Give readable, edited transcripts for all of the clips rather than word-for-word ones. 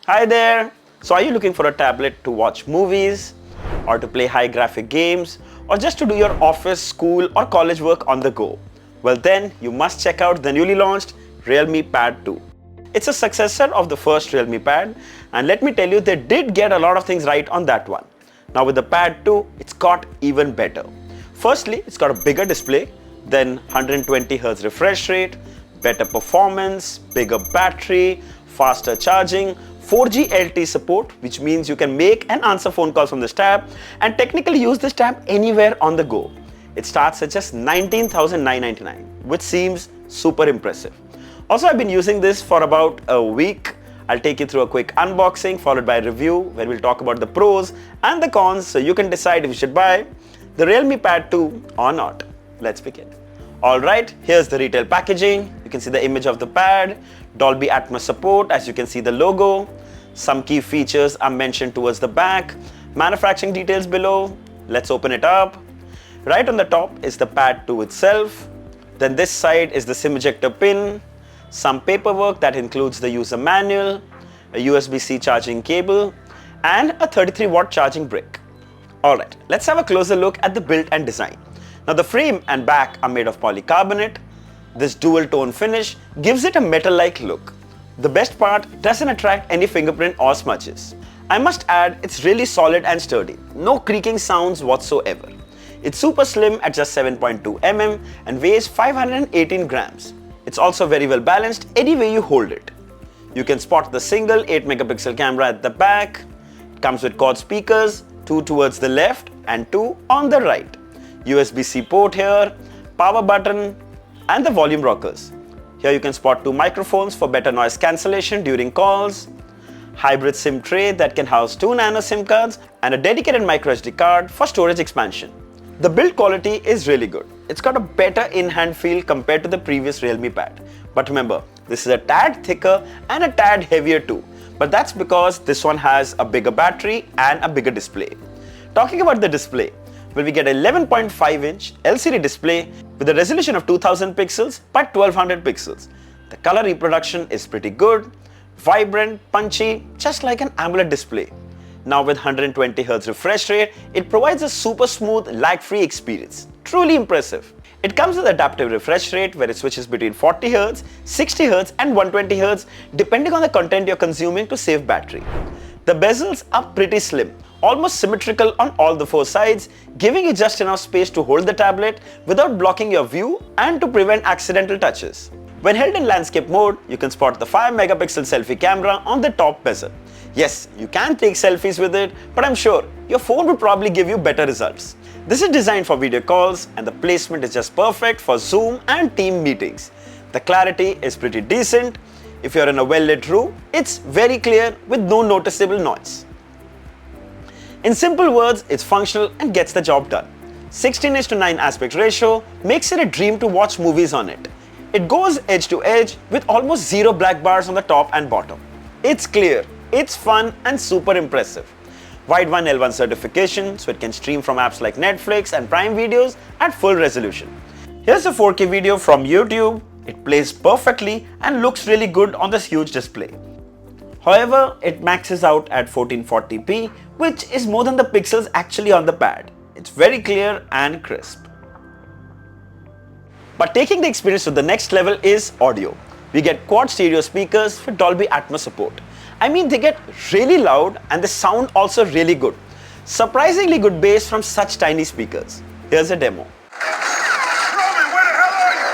Hi there! So are you looking for a tablet to watch movies or to play high graphic games or just to do your office, school or college work on the go? Well then, you must check out the newly launched Realme Pad 2. It's a successor of the first Realme Pad, and let me tell you, they did get a lot of things right on that one. Now with the Pad 2, it's got even better. Firstly, it's got a bigger display, then 120Hz refresh rate, better performance, bigger battery, faster charging, 4G LTE support, which means you can make and answer phone calls from this tab and technically use this tab anywhere on the go. It starts at just 19,999, which seems super impressive. Also, I've been using this for about a week. I'll take you through a quick unboxing followed by a review where we'll talk about the pros and the cons so you can decide if you should buy the Realme Pad 2 or not. Let's begin. Alright, here's the retail packaging. You can see the image of the pad, Dolby Atmos support, as you can see the logo. Some key features are mentioned towards the back, manufacturing details below. Let's open it up. Right on the top is the Pad 2 itself. Then this side is the SIM ejector pin, some paperwork that includes the user manual, a USB-C charging cable, and a 33-watt charging brick. Alright, let's have a closer look at the build and design. Now the frame and back are made of polycarbonate. This dual tone finish gives it a metal-like look. The best part, doesn't attract any fingerprint or smudges. I must add, it's really solid and sturdy. No creaking sounds whatsoever. It's super slim at just 7.2 mm and weighs 518 grams. It's also very well balanced any way you hold it. You can spot the single 8-megapixel camera at the back. It comes with quad speakers, 2 towards the left and 2 on the right. USB-C port here, power button, and the volume rockers. Here you can spot 2 microphones for better noise cancellation during calls, hybrid SIM tray that can house 2 nano SIM cards, and a dedicated microSD card for storage expansion. The build quality is really good. It's got a better in-hand feel compared to the previous Realme Pad. But remember, this is a tad thicker and a tad heavier too. But that's because this one has a bigger battery and a bigger display. Talking about the display, well, we get 11.5-inch LCD display with a resolution of 2000 pixels by 1200 pixels. The color reproduction is pretty good, vibrant, punchy, just like an AMOLED display. Now with 120Hz refresh rate, it provides a super smooth, lag-free experience. Truly impressive. It comes with adaptive refresh rate where it switches between 40Hz, 60Hz and 120Hz depending on the content you're consuming to save battery. The bezels are pretty slim, almost symmetrical on all the 4 sides, giving you just enough space to hold the tablet without blocking your view and to prevent accidental touches. When held in landscape mode, you can spot the 5-megapixel selfie camera on the top bezel. Yes, you can take selfies with it, but I'm sure your phone will probably give you better results. This is designed for video calls and the placement is just perfect for Zoom and team meetings. The clarity is pretty decent. If you're in a well-lit room, it's very clear with no noticeable noise. In simple words, it's functional and gets the job done. 16:9 aspect ratio makes it a dream to watch movies on it. It goes edge to edge with almost zero black bars on the top and bottom. It's clear, it's fun and super impressive. Wide 1L1 certification, so it can stream from apps like Netflix and Prime videos at full resolution. Here's a 4K video from YouTube. It plays perfectly and looks really good on this huge display. However, it maxes out at 1440p, which is more than the pixels actually on the pad. It's very clear and crisp. But taking the experience to the next level is audio. We get quad stereo speakers with Dolby Atmos support. I mean, they get really loud and the sound also really good. Surprisingly good bass from such tiny speakers. Here's a demo. Roman, where the hell are you?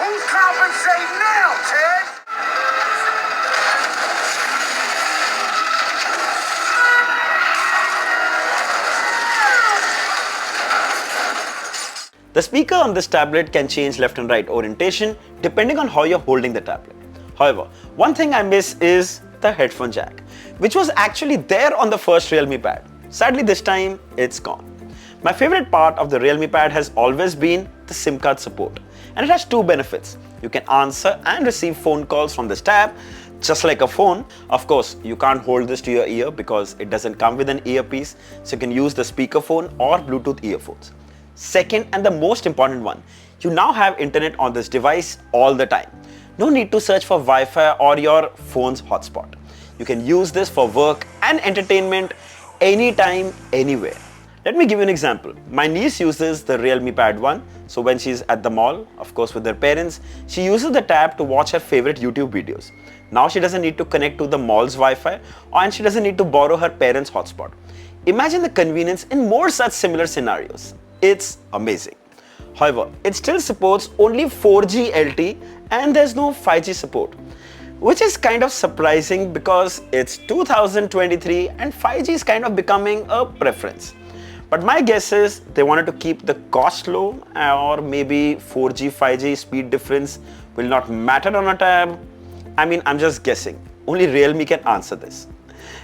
Who's compensating now, Ted? The speaker on this tablet can change left and right orientation depending on how you're holding the tablet. However, one thing I miss is the headphone jack, which was actually there on the first Realme Pad. Sadly, this time it's gone. My favorite part of the Realme Pad has always been the SIM card support, and it has 2 benefits. You can answer and receive phone calls from this tab just like a phone. Of course, you can't hold this to your ear because it doesn't come with an earpiece, so you can use the speakerphone or Bluetooth earphones. Second, and the most important one, you now have internet on this device all the time. No need to search for Wi-Fi or your phone's hotspot. You can use this for work and entertainment anytime, anywhere. Let me give you an example. My niece uses the Realme Pad 1. So when she's at the mall, of course with her parents, she uses the tab to watch her favorite YouTube videos. Now she doesn't need to connect to the mall's Wi-Fi, and she doesn't need to borrow her parents' hotspot. Imagine the convenience in more such similar scenarios. It's amazing. However, it still supports only 4G LTE and there's no 5G support, which is kind of surprising because it's 2023 and 5G is kind of becoming a preference. But my guess is they wanted to keep the cost low, or maybe 4G 5G speed difference will not matter on a tab. I mean, I'm just guessing. Only Realme can answer this.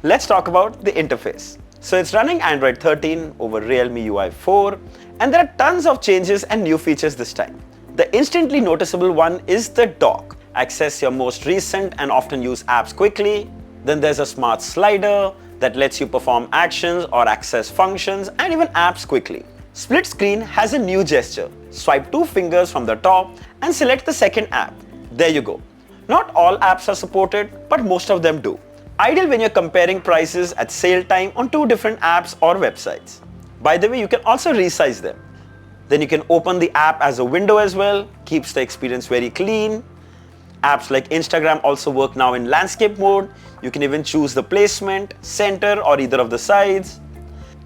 Let's talk about the interface. So it's running Android 13 over Realme UI 4, and there are tons of changes and new features this time. The instantly noticeable one is the dock. Access your most recent and often used apps quickly. Then there's a smart slider that lets you perform actions or access functions and even apps quickly. Split screen has a new gesture. Swipe 2 fingers from the top and select the second app. There you go. Not all apps are supported, but most of them do. Ideal when you're comparing prices at sale time on 2 different apps or websites. By the way, you can also resize them. Then you can open the app as a window as well, keeps the experience very clean. Apps like Instagram also work now in landscape mode. You can even choose the placement, center, or either of the sides.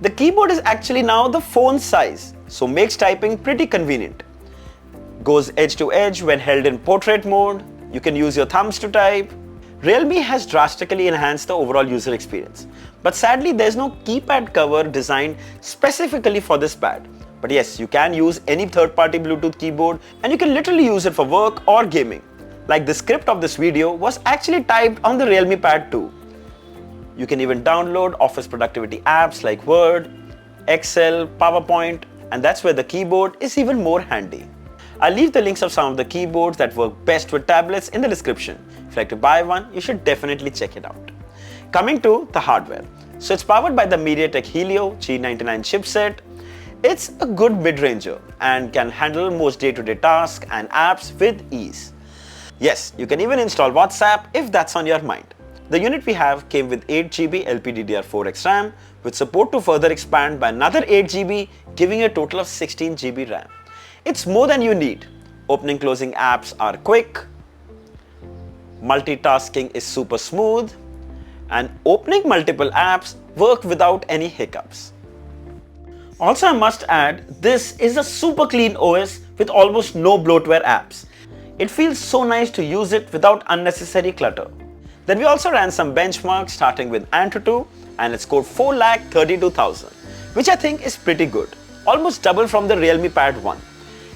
The keyboard is actually now the phone size, so makes typing pretty convenient. Goes edge to edge when held in portrait mode. You can use your thumbs to type. Realme has drastically enhanced the overall user experience. But sadly, there's no keypad cover designed specifically for this pad. But yes, you can use any third-party Bluetooth keyboard and you can literally use it for work or gaming. Like the script of this video was actually typed on the Realme Pad 2. You can even download office productivity apps like Word, Excel, PowerPoint, and that's where the keyboard is even more handy. I'll leave the links of some of the keyboards that work best with tablets in the description. If you'd like to buy one, you should definitely check it out. Coming to the hardware. So it's powered by the MediaTek Helio G99 chipset. It's a good mid-ranger and can handle most day-to-day tasks and apps with ease. Yes, you can even install WhatsApp if that's on your mind. The unit we have came with 8GB LPDDR4X RAM with support to further expand by another 8GB, giving a total of 16GB RAM. It's more than you need. Opening closing apps are quick, multitasking is super smooth, and opening multiple apps work without any hiccups. Also, I must add, this is a super clean OS with almost no bloatware apps. It feels so nice to use it without unnecessary clutter. Then we also ran some benchmarks starting with Antutu, and it scored 4,32,000, which I think is pretty good. Almost double from the Realme Pad 1.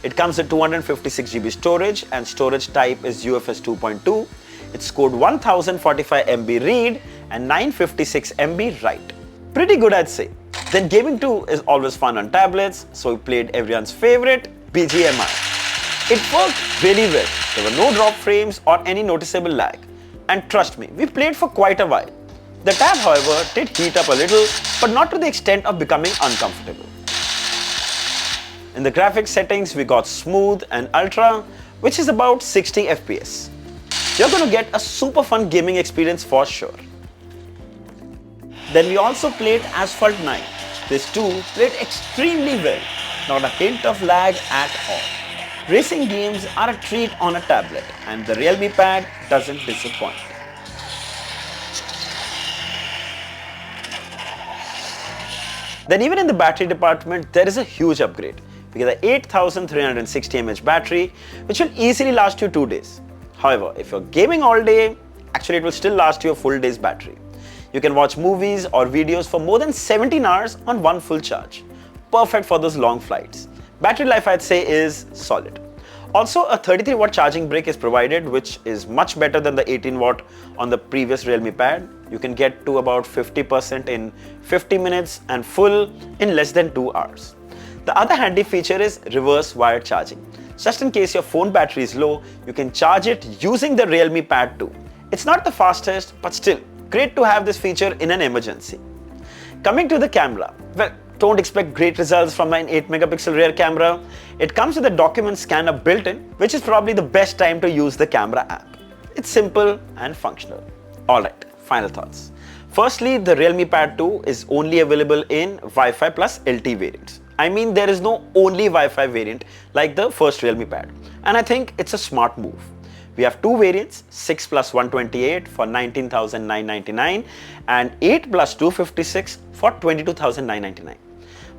It comes with 256GB storage and storage type is UFS 2.2. It scored 1045 MB read and 956 MB write. Pretty good, I'd say. Then gaming too is always fun on tablets, so we played everyone's favorite, BGMI. It worked really well. There were no drop frames or any noticeable lag. And trust me, we played for quite a while. The tab, however, did heat up a little, but not to the extent of becoming uncomfortable. In the graphics settings, we got Smooth and Ultra, which is about 60 FPS. You're going to get a super fun gaming experience for sure. Then we also played Asphalt 9. This too played extremely well, not a hint of lag at all. Racing games are a treat on a tablet, and the Realme Pad doesn't disappoint. Then even in the battery department, there is a huge upgrade. We get the 8360 mAh battery, which will easily last you 2 days. However, if you're gaming all day, actually it will still last you a full day's battery. You can watch movies or videos for more than 17 hours on one full charge. Perfect for those long flights. Battery life, I'd say, is solid. Also, a 33 watt charging brick is provided, which is much better than the 18 watt on the previous Realme Pad. You can get to about 50% in 50 minutes and full in less than 2 hours. The other handy feature is reverse wired charging. Just in case your phone battery is low, you can charge it using the Realme Pad 2. It's not the fastest, but still great to have this feature in an emergency. Coming to the camera, well, Don't expect great results from an 8 megapixel rear camera. It comes with a document scanner built in, which is probably the best time to use the camera app. It's simple and functional. Alright, final thoughts. Firstly, the Realme Pad 2 is only available in Wi-Fi plus LTE variants. I mean, there is no only Wi-Fi variant like the first Realme Pad, and I think it's a smart move. We have two variants, 6 plus 128 for 19,999 and 8 plus 256 for 22,999.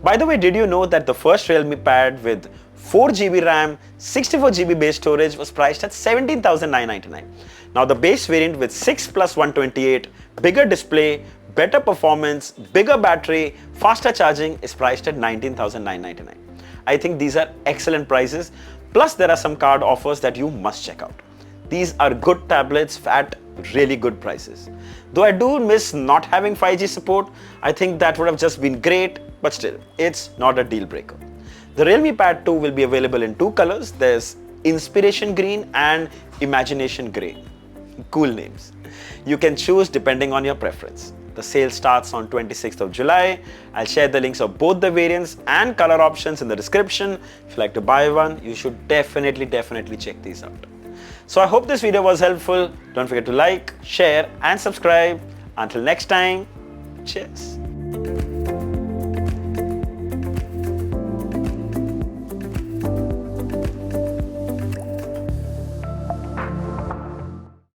By the way, did you know that the first Realme Pad with 4GB RAM, 64GB base storage was priced at 17,999. Now the base variant with 6 plus 128, bigger display, better performance, bigger battery, faster charging is priced at 19,999. I think these are excellent prices. Plus there are some card offers that you must check out. These are good tablets at really good prices. Though I do miss not having 5G support, I think that would have just been great, but still, it's not a deal breaker. The Realme Pad 2 will be available in two colors. There's Inspiration Green and Imagination Grey. Cool names. You can choose depending on your preference. The sale starts on 26th of July. I'll share the links of both the variants and color options in the description. If you'd like to buy one, you should definitely check these out. So I hope this video was helpful. Don't forget to like, share and subscribe. Until next time, cheers.